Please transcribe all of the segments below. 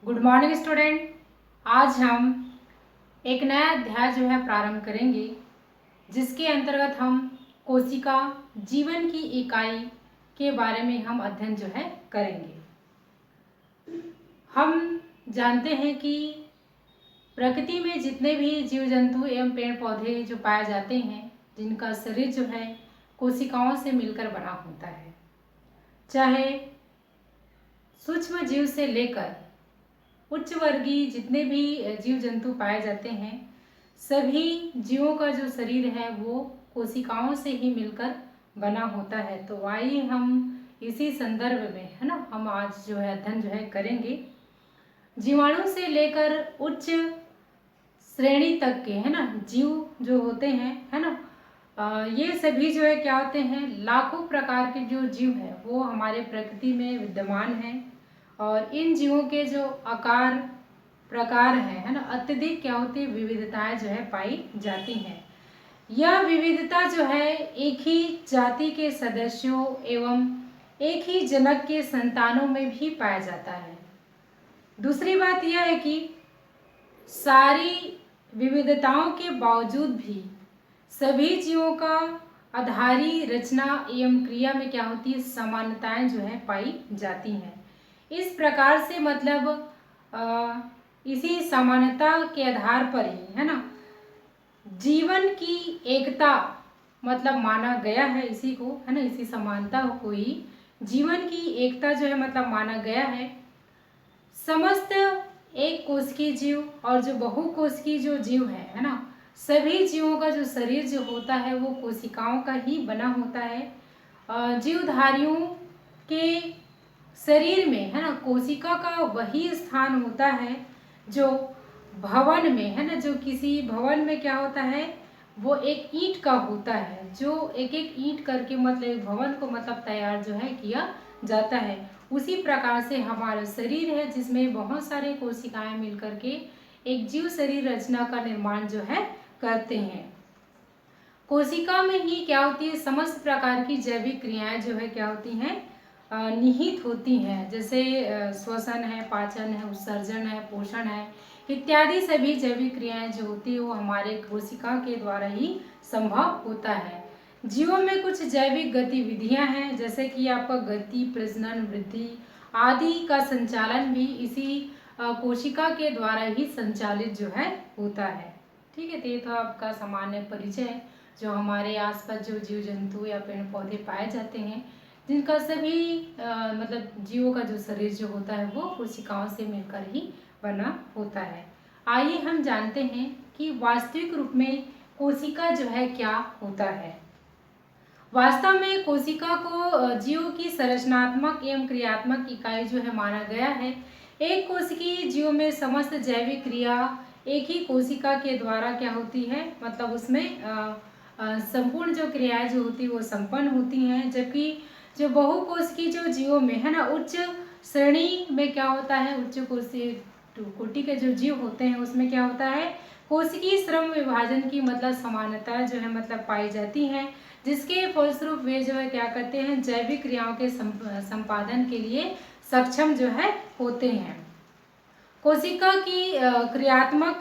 Good morning student. आज हम एक नया अध्याय जो है प्रारंभ करेंगे, जिसके अंतर्गत हम कोशिका जीवन की इकाई के बारे में हम अध्ययन जो है करेंगे। हम जानते हैं कि प्रकृति में जितने भी जीव जंतु एवं पेड़ पौधे जो पाए जाते हैं, जिनका शरीर जो है कोशिकाओं से मिलकर बना होता है, चाहे सूक्ष्म जीव से लेकर उच्च वर्गीय जितने भी जीव जंतु पाए जाते हैं, सभी जीवों का जो शरीर है वो कोशिकाओं से ही मिलकर बना होता है। तो आइए हम इसी संदर्भ में है ना, हम आज जो है अध्ययन जो है करेंगे जीवाणु से लेकर उच्च श्रेणी तक के है ना जीव जो होते हैं है ना, ये सभी जो है क्या होते हैं, लाखों प्रकार के जो जीव हैं वो हमारे प्रकृति में विद्यमान हैं। और इन जीवों के जो आकार प्रकार हैं है ना, अत्यधिक क्या होती है, विविधताएं जो है पाई जाती हैं। यह विविधता जो है एक ही जाति के सदस्यों एवं एक ही जनक के संतानों में भी पाया जाता है। दूसरी बात यह है कि सारी विविधताओं के बावजूद भी सभी जीवों का आधारी रचना एवं क्रिया में क्या होती है, समानताएं जो है पाई जाती हैं। इस प्रकार से मतलब इसी समानता के आधार पर ही है ना जीवन की एकता मतलब माना गया है, इसी को है ना, इसी समानता को ही जीवन की एकता जो है मतलब माना गया है। समस्त एक कोशिकीय जीव और जो बहुकोशिकीय जो जीव है ना, सभी जीवों का जो शरीर जो होता है वो कोशिकाओं का ही बना होता है। जीवधारियों के शरीर में है ना कोशिका का वही स्थान होता है जो भवन में है ना, जो किसी भवन में क्या होता है वो एक ईंट का होता है, जो एक एक ईंट करके मतलब एक भवन को मतलब तैयार जो है किया जाता है। उसी प्रकार से हमारा शरीर है जिसमें बहुत सारे कोशिकाएं मिलकर के एक जीव शरीर रचना का निर्माण जो है करते हैं। कोशिका में ही क्या होती है, समस्त प्रकार की जैविक क्रियाएं जो है क्या होती हैं, निहित होती हैं। जैसे श्वसन है, पाचन है, उत्सर्जन है, पोषण है इत्यादि सभी जैविक क्रियाएं जो होती है वो हमारे कोशिका के द्वारा ही संभव होता है। जीवों में कुछ जैविक गतिविधियां हैं, जैसे कि आपका गति, प्रजनन, वृद्धि आदि का संचालन भी इसी कोशिका के द्वारा ही संचालित जो है होता है। ठीक है, तो ये तो आपका सामान्य परिचय जो हमारे आसपास जो जीव जंतु या पेड़ पौधे पाए जाते हैं, जिनका सभी मतलब जीवों का जो शरीर जो होता है वो कोशिकाओं से मिलकर ही बना होता है। आइए हम जानते हैं कि वास्तविक रूप में कोशिका जो है क्या होता है। वास्तव में कोशिका को जीव की संरचनात्मक एवं क्रियात्मक इकाई जो है माना गया है। एक कोशिकीय जीव में समस्त जैविक क्रिया एक ही कोशिका के द्वारा क्या होती है, मतलब उसमें संपूर्ण जो क्रियाएं जो होती है वो संपन्न होती हैं। जबकि जो बहुकोशिकीय जो जीवों में है ना, उच्च श्रेणी में क्या होता है, उच्च कोटि के जो जीव होते हैं उसमें क्या होता है, कोशिकीय श्रम विभाजन की मतलब समानता जो है मतलब पाई जाती हैं, जिसके फलस्वरूप वे जो है क्या करते हैं, जैविक क्रियाओं के संपादन के लिए सक्षम जो है होते हैं। कोशिका की क्रियात्मक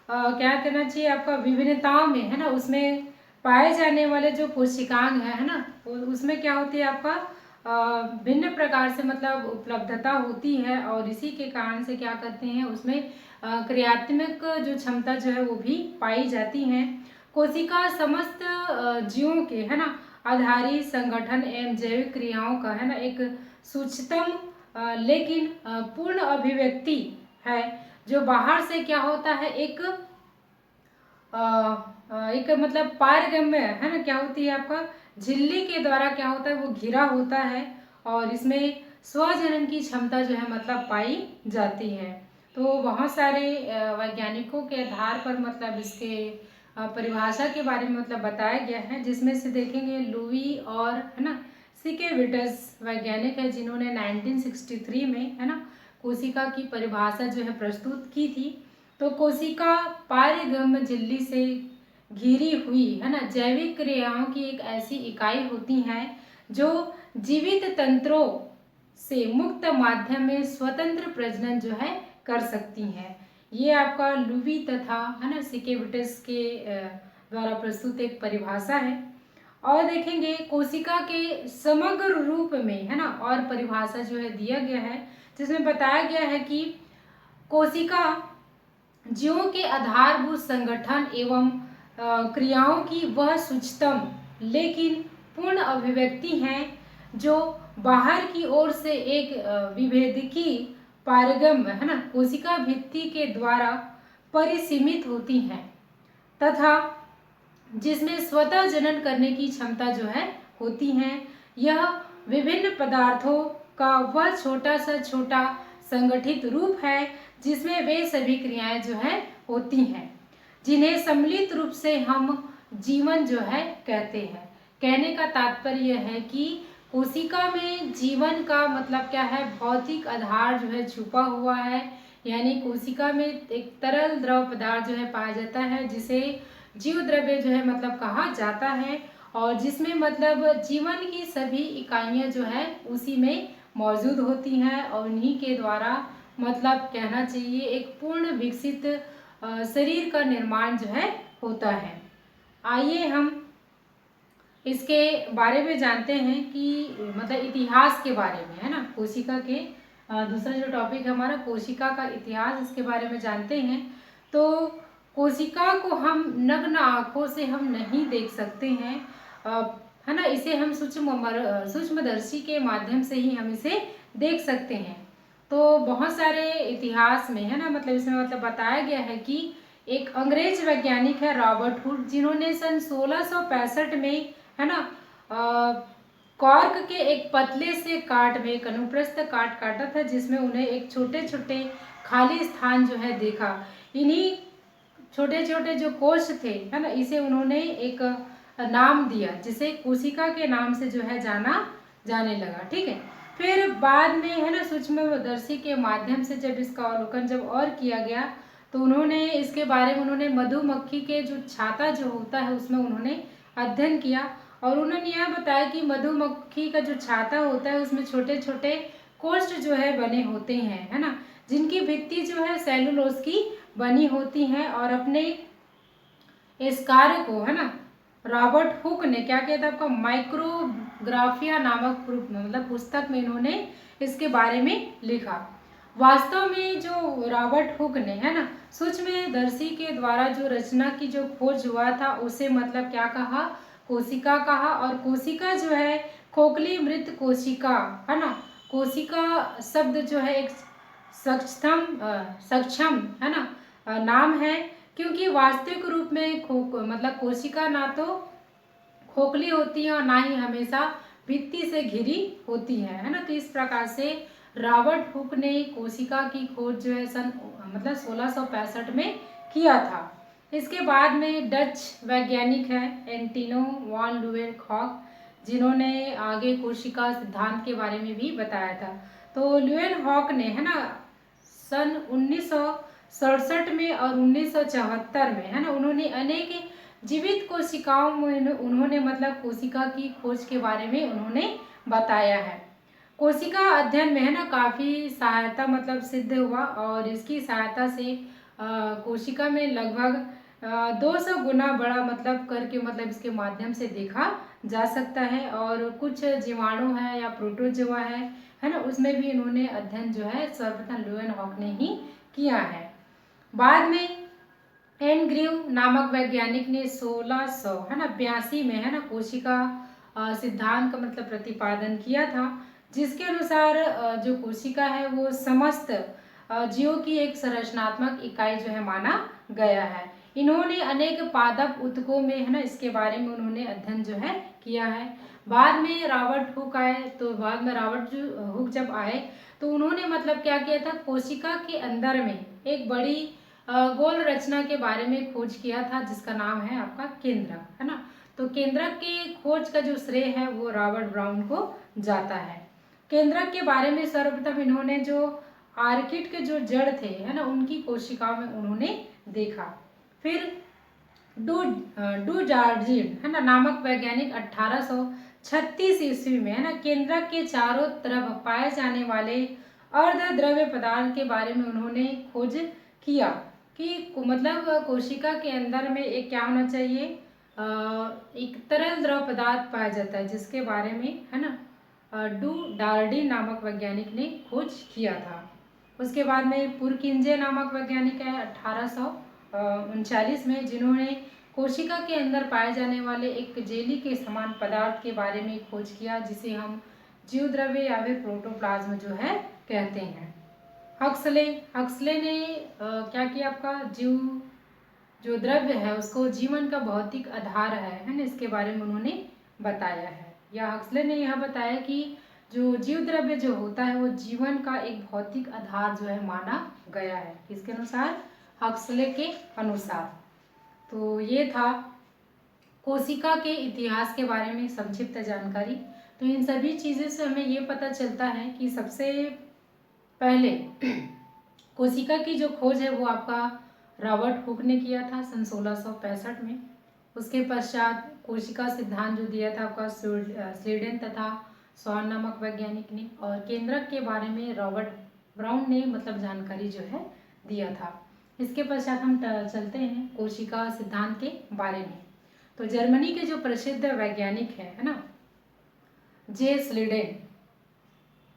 क्या कहना चाहिए आपका विभिन्नताओं में है ना, उसमें पाए जाने वाले जो कोशिकांग है ना, उसमें क्या होती है आपका भिन्न प्रकार से मतलब उपलब्धता होती है। और इसी के कारण से क्या करते हैं, उसमें क्रियात्मक जो क्षमता जो है वो भी पाई जाती हैं। कोशिका समस्त जीवों के है ना आधारी संगठन एवं जैविक क्रियाओं का है ना एक सूक्ष्मतम लेकिन पूर्ण अभिव्यक्ति है, जो बाहर से क्या होता है एक मतलब पारगम्य है ना, क्या होती है आपका झिल्ली के द्वारा क्या होता है वो घिरा होता है, और इसमें स्वजनन की क्षमता जो है मतलब पाई जाती है। तो बहुत सारे वैज्ञानिकों के आधार पर मतलब इसके परिभाषा के बारे में मतलब बताया गया है, जिसमें से देखेंगे लुई और है ना सिकेविटस वैज्ञानिक है, जिन्होंने 1963 में है ना कोशिका की परिभाषा जो है प्रस्तुत की थी। तो कोशिका पारगम्य झिल्ली से घिरी हुई है ना जैविक क्रियाओं की एक ऐसी इकाई होती है जो जीवित तंत्रों से मुक्त माध्यम में स्वतंत्र प्रजनन जो है कर सकती हैं। ये आपका लुबी तथा है ना सिकेविटिस के द्वारा प्रस्तुत एक परिभाषा है। और देखेंगे कोशिका के समग्र रूप में है ना और परिभाषा जो है दिया गया है, जिसमें बताया गया है कि कोशिका जीवों के आधारभूत संगठन एवं क्रियाओं की वह सूक्ष्मतम लेकिन पूर्ण अभिव्यक्ति हैं जो बाहर की ओर से एक विभेदकी पारगम है ना कोशिका भित्ति के द्वारा परिसीमित होती हैं तथा जिसमें स्वतः जनन करने की क्षमता जो है होती हैं। यह विभिन्न पदार्थों का वह छोटा सा छोटा संगठित रूप है जिसमें वे सभी क्रियाएं जो है होती हैं जिन्हें सम्मिलित रूप से हम जीवन जो है कहते हैं। कहने का तात्पर्य यह है कि कोशिका में जीवन का मतलब क्या है, भौतिक आधार जो है छुपा हुआ है, यानी कोशिका में एक तरल द्रव पदार्थ जो है पाया जाता है जिसे जीव द्रव्य जो है मतलब कहा जाता है और जिसमें मतलब जीवन की सभी इकाइयां जो है उसी में मौजूद होती हैं और उन्हीं के द्वारा मतलब कहना चाहिए एक पूर्ण विकसित शरीर का निर्माण जो है होता है। आइए हम इसके बारे में जानते हैं कि मतलब इतिहास के बारे में है ना कोशिका के दूसरा जो टॉपिक है हमारा कोशिका का इतिहास, इसके बारे में जानते हैं। तो कोशिका को हम नग्न आंखों से हम नहीं देख सकते हैं है ना, इसे हम सूक्ष्मदर्शी के माध्यम से ही हम इसे देख सकते हैं। तो बहुत सारे इतिहास में है ना मतलब इसमें मतलब बताया गया है कि एक अंग्रेज वैज्ञानिक है रॉबर्ट हुक, जिन्होंने सन 1665 में है ना कॉर्क के एक पतले से काट में एक अनुप्रस्थ काट काटा था जिसमें उन्हें एक छोटे छोटे खाली स्थान जो है देखा। इन्हीं छोटे छोटे जो कोश थे है ना इसे उन्होंने एक नाम दिया जिसे कोशिका के नाम से जो है जाने लगा। ठीक है, फिर बाद में है ना सूक्ष्मदर्शी के माध्यम से जब इसका अवलोकन जब और किया गया तो उन्होंने इसके बारे में उन्होंने मधुमक्खी के जो छाता जो होता है उसमें उन्होंने अध्ययन किया और उन्होंने यह बताया कि मधुमक्खी का जो छाता होता है उसमें छोटे छोटे कोष्ठ जो है बने होते हैं है ना, जिनकी भित्ति जो है सेलुलोज की बनी होती हैं। और अपने इस कार्य को है ना रॉबर्ट हुक ने क्या किया था, आपका माइक्रोग्राफिया नामक मतलब पुस्तक में इन्होंने इसके बारे में लिखा। वास्तव में जो रॉबर्ट हुक ने है ना सूक्ष्मदर्शी के द्वारा जो रचना की जो खोज हुआ था उसे मतलब क्या कहा, कोशिका कहा। और कोशिका जो है खोखली मृत कोशिका है ना, कोशिका शब्द जो है एक सक्षम है ना नाम है, क्योंकि वास्तविक रूप में मतलब कोशिका ना तो खोखली होती है और ना ही हमेशा भित्ति से घिरी होती है ना। तो इस प्रकार से रॉबर्ट हुक ने कोशिका की खोज जो है सन मतलब 1665 में किया था। इसके बाद में डच वैज्ञानिक है एंटोनो वॉन ल्यूवेनहॉक, जिन्होंने आगे कोशिका सिद्धांत के बारे में भी बताया था। तो ल्यूवेनहॉक ने है ना सन 1967 में और 1974 में है ना उन्होंने अनेक जीवित कोशिकाओं में उन्होंने मतलब कोशिका की खोज के बारे में उन्होंने बताया है। कोशिका अध्ययन में है ना काफ़ी सहायता मतलब सिद्ध हुआ और इसकी सहायता से कोशिका में लगभग 200 गुना बड़ा मतलब करके मतलब इसके माध्यम से देखा जा सकता है। और कुछ जीवाणु है या प्रोटोजोआ है ना उसमें भी इन्होंने अध्ययन जो है सर्वप्रथम ल्यूवेनहॉक ने ही किया है। बाद में एनग्रीव नामक वैज्ञानिक ने 1600 है ना 82 में है ना कोशिका सिद्धांत का मतलब प्रतिपादन किया था, जिसके अनुसार जो कोशिका है वो समस्त जीवों की एक संरचनात्मक इकाई जो है माना गया है। इन्होंने अनेक पादप ऊतकों में है ना इसके बारे में उन्होंने अध्ययन जो है किया है। बाद में रॉबर्ट हुक आए, तो बाद में रॉबर्ट हुक जब आए तो उन्होंने मतलब क्या किया था, कोशिका के अंदर में एक बड़ी गोल रचना के बारे में खोज किया था जिसका नाम है आपका केंद्रक है ना। तो केंद्रक के खोज का जो श्रेय है वो रॉबर्ट ब्राउन को जाता है। केंद्रक के बारे में सर्वप्रथम इन्होंने जो आर्किड के जो जड़ थे है ना उनकी कोशिकाओं में उन्होंने देखा। फिर डू जार्जिन है ना नामक वैज्ञानिक 1836 ईस्वी में है ना केंद्रक के चारों तरफ पाए जाने वाले अर्ध द्रव्य पदार्थ के बारे में उन्होंने खोज किया कि मतलब कोशिका के अंदर में एक क्या होना चाहिए, एक तरल द्रव पदार्थ पाया जाता है जिसके बारे में, है ना, डू डार्डी नामक वैज्ञानिक ने खोज किया था। उसके बाद में पुरकिंजे नामक वैज्ञानिक है 1839 में, जिन्होंने कोशिका के अंदर पाए जाने वाले एक जेली के समान पदार्थ के बारे में खोज किया, जिसे हम जीव द्रव्य या फिर प्रोटोप्लाज्म जो है कहते हैं। हक्सले ने क्या किया, आपका जीव जो द्रव्य है उसको जीवन का भौतिक आधार है ना, इसके बारे में उन्होंने बताया है। या हक्सले ने यह बताया कि जो जीव द्रव्य जो होता है वो जीवन का एक भौतिक आधार जो है माना गया है। किसके अनुसार? हक्सले के अनुसार। तो ये था कोशिका के इतिहास के बारे में संक्षिप्त जानकारी। तो इन सभी चीज़ों से हमें ये पता चलता है कि सबसे पहले कोशिका की जो खोज है वो आपका रॉबर्ट हुक ने किया था सन 1665 में। उसके पश्चात कोशिका सिद्धांत जो दिया था आपका स्वीडन तथा स्वान नामक वैज्ञानिक ने, और केंद्रक के बारे में रॉबर्ट ब्राउन ने मतलब जानकारी जो है दिया था। इसके पश्चात हम चलते हैं कोशिका सिद्धांत के बारे में। तो जर्मनी के जो प्रसिद्ध वैज्ञानिक है ना, जे स्लीडेन,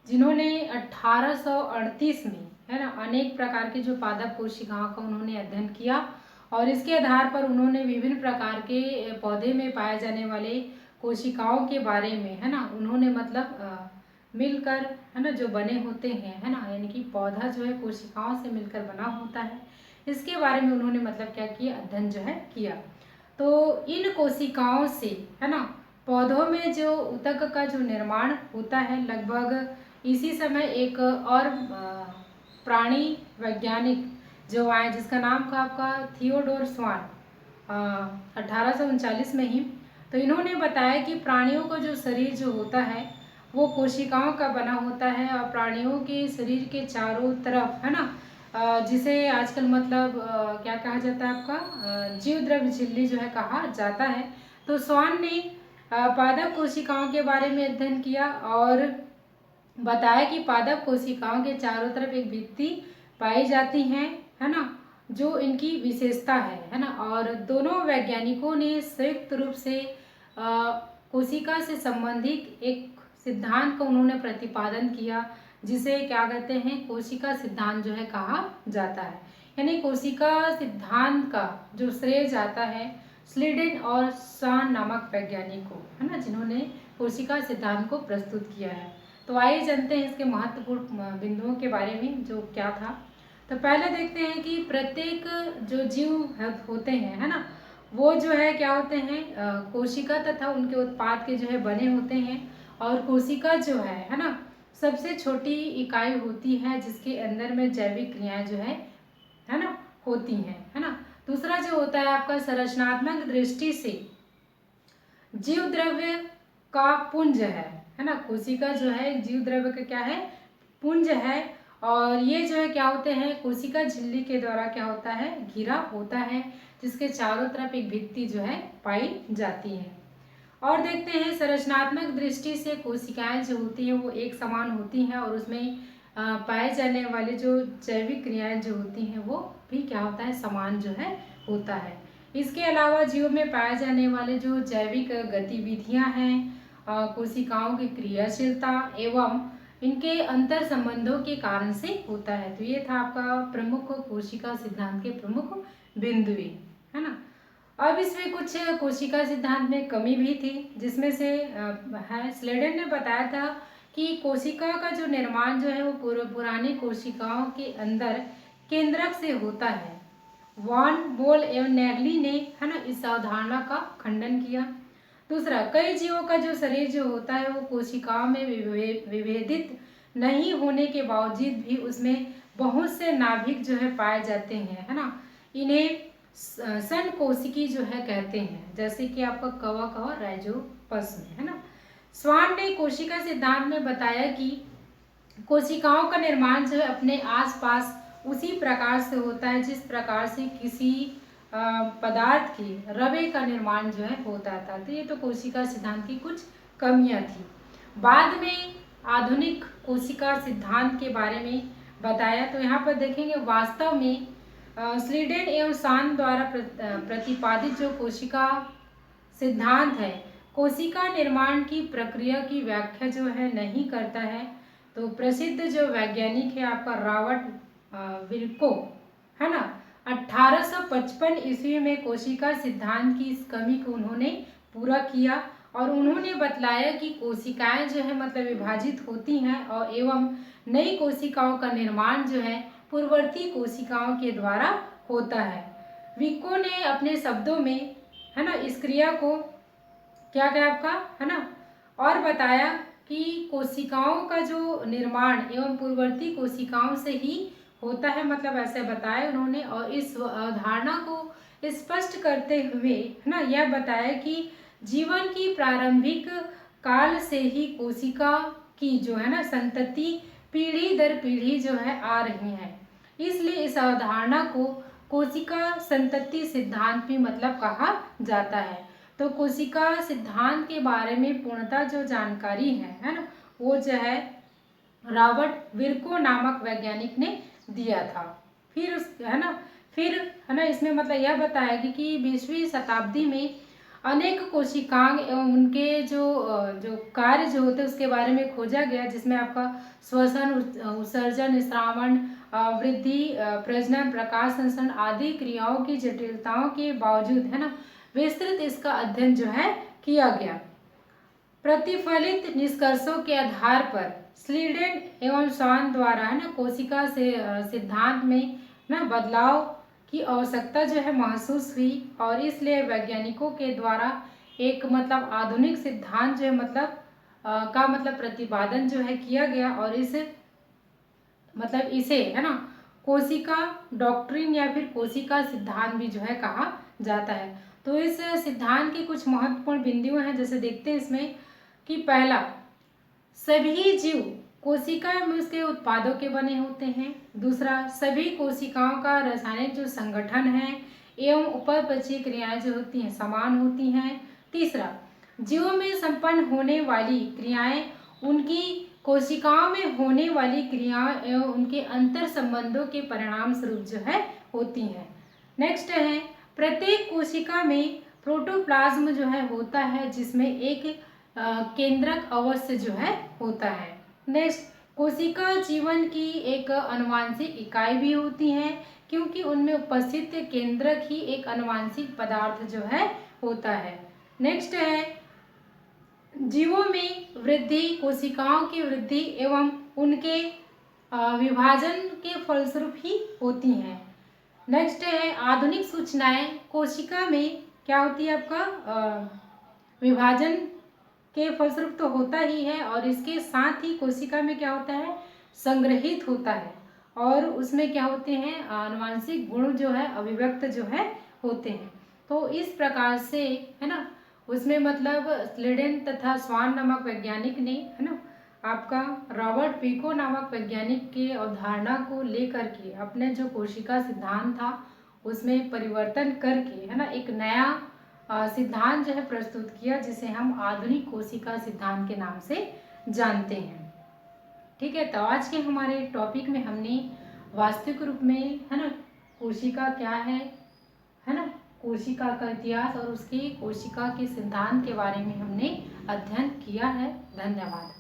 जिन्होंने 1838 में, है ना, अनेक प्रकार के जो पादप कोशिकाओं का उन्होंने अध्ययन किया और इसके आधार पर उन्होंने विभिन्न प्रकार के पौधे में पाए जाने वाले कोशिकाओं के बारे में, है ना, उन्होंने मतलब मिलकर, है ना, जो बने होते हैं, है ना, यानी कि पौधा जो है कोशिकाओं से मिलकर बना होता है, इसके बारे में उन्होंने मतलब क्या किया, अध्ययन जो है किया। तो इन कोशिकाओं से, है ना, पौधों में जो ऊतक का जो निर्माण होता है, लगभग इसी समय एक और प्राणी वैज्ञानिक जो आए जिसका नाम था आपका थियोडोर स्वान 1839 में ही। तो इन्होंने बताया कि प्राणियों का जो शरीर जो होता है वो कोशिकाओं का बना होता है और प्राणियों के शरीर के चारों तरफ, है ना, जिसे आजकल मतलब क्या कहा जाता है आपका जीव द्रव्य झिल्ली जो है कहा जाता है। तो स्वान ने पादप कोशिकाओं के बारे में अध्ययन किया और बताया कि पादप कोशिकाओं के चारों तरफ एक भित्ति पाई जाती हैं, है ना, जो इनकी विशेषता है ना। और दोनों वैज्ञानिकों ने संयुक्त रूप से कोशिका से संबंधित एक सिद्धांत को उन्होंने प्रतिपादन किया, जिसे क्या कहते हैं, कोशिका सिद्धांत जो है कहा जाता है। यानी कोशिका सिद्धांत का जो श्रेय जाता है स्लीडेन और स्वान नामक वैज्ञानिक को, है ना, जिन्होंने कोशिका सिद्धांत को प्रस्तुत किया है। तो आइए जानते हैं इसके महत्वपूर्ण बिंदुओं के बारे में जो क्या था। तो पहले देखते हैं कि प्रत्येक जो जीव होते हैं, है ना, वो जो है क्या होते हैं, कोशिका तथा उनके उत्पाद के जो है बने होते हैं। और कोशिका जो है ना, सबसे छोटी इकाई होती है जिसके अंदर में जैविक क्रियाएं जो है ना, होती हैं, है ना। दूसरा जो होता है आपका संरचनात्मक दृष्टि से जीव द्रव्य का पुंज है ना। कोशिका जो है जीव द्रव्य का क्या है, पुंज है। और ये जो है क्या होते हैं, कोशिका झिल्ली के द्वारा क्या होता है, घिरा होता है, जिसके चारों तरफ एक भित्ति जो है पाई जाती है। और देखते हैं संरचनात्मक दृष्टि से कोशिकाएं जो होती हैं वो एक समान होती हैं और उसमें पाए जाने वाले जो जैविक क्रियाएं जो होती हैं वो भी क्या होता है, समान जो है होता है। इसके अलावा जीव में पाए जाने वाले जो जैविक गतिविधियां हैं, कोशिकाओं की क्रियाशीलता एवं इनके अंतर संबंधों के कारण से होता है। तो ये था आपका प्रमुख कोशिका सिद्धांत के प्रमुख बिंदु, है ना। अब इसमें कुछ कोशिका सिद्धांत में कमी भी थी, जिसमें से है स्लेडन ने बताया था कि कोशिका का जो निर्माण जो है वो पुरानी कोशिकाओं के अंदर केंद्रक से होता है। वॉन बोल एवं नेगली ने, है ना, इस अवधारणा का खंडन किया। दूसरा, कई जीवों का जो शरीर जो होता है वो कोशिकाओं में विभेदित नहीं होने के बावजूद भी उसमें बहुत से नाभिक जो है पाए जाते हैं, है ना। इन्हें सन कोशिकी जो है कहते हैं, जैसे कि आपका कवक और राइजोपस में, है ना। स्वान ने कोशिका सिद्धांत में बताया कि कोशिकाओं का निर्माण जो है अपने आसपास उसी प्रकार से होता है जिस प्रकार से किसी पदार्थ की रवे का निर्माण जो है होता था। तो ये तो कोशिका सिद्धांत की कुछ कमियां थी। बाद में आधुनिक कोशिका सिद्धांत के बारे में बताया। तो यहाँ पर देखेंगे वास्तव में स्लीडेन एवं सान द्वारा प्रतिपादित जो कोशिका सिद्धांत है, कोशिका निर्माण की प्रक्रिया की व्याख्या जो है नहीं करता है। तो प्रसिद्ध जो वैज्ञानिक है आपका रॉबर्ट विर्को, है ना, 1855 ईस्वी में कोशिका सिद्धांत की इस कमी को उन्होंने पूरा किया और उन्होंने बतलाया कि कोशिकाएं जो है मतलब विभाजित होती हैं और एवं नई कोशिकाओं का निर्माण जो है पूर्ववर्ती कोशिकाओं के द्वारा होता है। विको ने अपने शब्दों में, है ना, इस क्रिया को क्या क्या आपका, है ना, और बताया कि कोशिकाओं का जो निर्माण एवं पूर्ववर्ती कोशिकाओं से ही होता है, मतलब ऐसे बताया उन्होंने। और इस अवधारणा को स्पष्ट करते हुए, है ना, यह बताया कि जीवन की प्रारंभिक काल से ही कोशिका की जो है ना संतति पीढ़ी दर पीढ़ी जो है आ रही है। इसलिए इस अवधारणा को कोशिका संतति सिद्धांत भी मतलब कहा जाता है। तो कोशिका सिद्धांत के बारे में पूर्णतः जो जानकारी है ना, वो जो है रॉबर्ट विर्को नामक वैज्ञानिक ने दिया था। फिर है ना, इसमें मतलब यह बताया कि 20वीं शताब्दी में अनेक कोशिकांग एवं उनके जो कार्य जो होते हैं उसके बारे में खोजा गया, जिसमें आपका श्वसन, उत्सर्जन, स्रावण, वृद्धि, प्रजनन, प्रकाश संश्लेषण आदि क्रियाओं की जटिलताओं के बावजूद, है ना, विस्तृत इसका अध्ययन जो है किया गया। प्रतिफलित निष्कर्षों के आधार पर स्लीडेन एवं सान द्वारा, है ना, कोशिका से सिद्धांत में ना बदलाव की आवश्यकता जो है महसूस हुई और इसलिए वैज्ञानिकों के द्वारा एक मतलब आधुनिक सिद्धांत जो है मतलब का मतलब प्रतिपादन जो है किया गया और इसे, है ना, कोशिका डॉक्ट्रिन या फिर कोशिका सिद्धांत भी जो है कहा जाता है। तो इस सिद्धांत के कुछ महत्वपूर्ण बिंदु हैं, जैसे देखते हैं इसमें कि पहला, सभी जीव कोशिका में उसके उत्पादों के बने होते हैं। दूसरा, सभी कोशिकाओं का रासायनिक जो संगठन है एवं उपपचयी क्रियाएं जो होती हैं समान होती हैं। तीसरा, जीवों में संपन्न होने वाली क्रियाएं उनकी कोशिकाओं में होने वाली क्रियाओं एवं उनके अंतर संबंधों के परिणाम स्वरूप जो है होती हैं। नेक्स्ट है, प्रत्येक कोशिका में प्रोटोप्लाज्म जो है होता है, जिसमें एक केंद्रक अवश्य जो है होता है। नेक्स्ट, कोशिका जीवन की एक आनुवांशिक इकाई भी होती है, क्योंकि उनमें उपस्थित केंद्रक ही एक आनुवांशिक पदार्थ जो है होता है। नेक्स्ट है, जीवों में वृद्धि कोशिकाओं की वृद्धि एवं उनके विभाजन के फलस्वरूप ही होती हैं। नेक्स्ट है, आधुनिक सूचनाएं कोशिका में क्या होती है आपका विभाजन के फलस्वरूप तो होता ही है और इसके साथ ही कोशिका में क्या होता है संग्रहित होता है और उसमें क्या होते हैं आनुवांशिक गुण जो है अभिव्यक्त जो है होते हैं। तो इस प्रकार से, है ना, उसमें मतलब स्लीडेन तथा स्वान नामक वैज्ञानिक ने, है ना, आपका रॉबर्ट विको नामक वैज्ञानिक के अवधारणा को लेकर के अपने जो कोशिका सिद्धांत था उसमें परिवर्तन करके, है ना, एक नया सिद्धांत जो है प्रस्तुत किया, जिसे हम आधुनिक कोशिका सिद्धांत के नाम से जानते हैं। ठीक है, तो आज के हमारे टॉपिक में हमने वास्तविक रूप में, है ना, कोशिका क्या है ना, कोशिका का इतिहास और उसके कोशिका के सिद्धांत के बारे में हमने अध्ययन किया है। धन्यवाद।